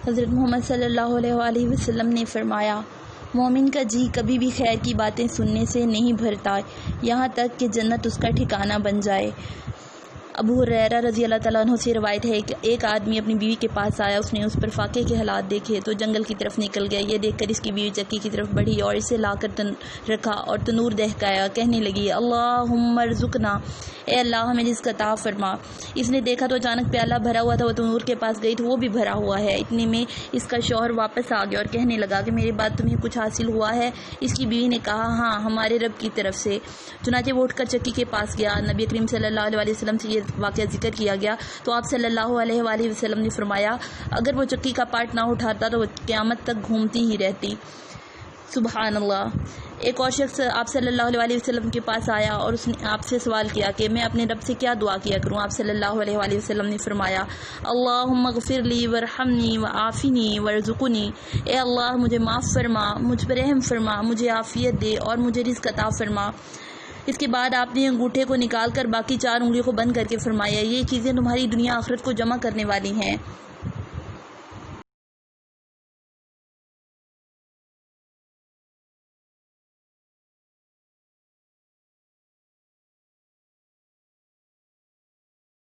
حضرت محمد صلی اللہ علیہ وآلہ وسلم نے فرمایا، مومن کا جی کبھی بھی خیر کی باتیں سننے سے نہیں بھرتا یہاں تک کہ جنت اس کا ٹھکانہ بن جائے۔ ابو ہریرہ رضی اللہ تعالیٰ عنہ سے روایت ہے کہ ایک آدمی اپنی بیوی کے پاس آیا، اس نے اس پر فاقے کے حالات دیکھے تو جنگل کی طرف نکل گیا۔ یہ دیکھ کر اس کی بیوی چکی کی طرف بڑھی اور اسے لا کر رکھا اور تنور دہکایا، کہنے لگی، اللہم ارزقنا، اے اللہ ہمیں رزق عطا فرما۔ اس نے دیکھا تو اچانک پیالہ بھرا ہوا تھا، وہ تنور کے پاس گئی تو وہ بھی بھرا ہوا ہے۔ اتنے میں اس کا شوہر واپس آ گیا اور کہنے لگا کہ میرے بعد تمہیں کچھ حاصل ہوا ہے؟ اس کی بیوی نے کہا، ہاں ہمارے رب کی طرف سے۔ چنانچہ وہ اٹھ کر چکی کے پاس گیا، نبی کریم صلی اللہ علیہ وسلم سے یہ واقعہ ذکر کیا گیا تو آپ صلی اللہ علیہ وآلہ وسلم نے فرمایا، اگر وہ چکی کا پارٹ نہ اٹھاتا تو وہ قیامت تک گھومتی ہی رہتی۔ سبحان اللہ۔ ایک اور شخص آپ صلی اللہ علیہ وآلہ وسلم کے پاس آیا اور اس نے آپ سے سوال کیا کہ میں اپنے رب سے کیا دعا کیا کروں؟ آپ صلی اللہ علیہ وآلہ وسلم نے فرمایا، اللہم اغفر لی وارحمنی وعافنی وارزقنی، اے اللہ مجھے معاف فرما، مجھ پر رحم فرما، مجھے عافیت دے اور مجھے رزق عطا فرما۔ اس کے بعد آپ نے انگوٹھے کو نکال کر باقی 4 انگلیوں کو بند کر کے فرمایا، یہ چیزیں تمہاری دنیا آخرت کو جمع کرنے والی ہیں۔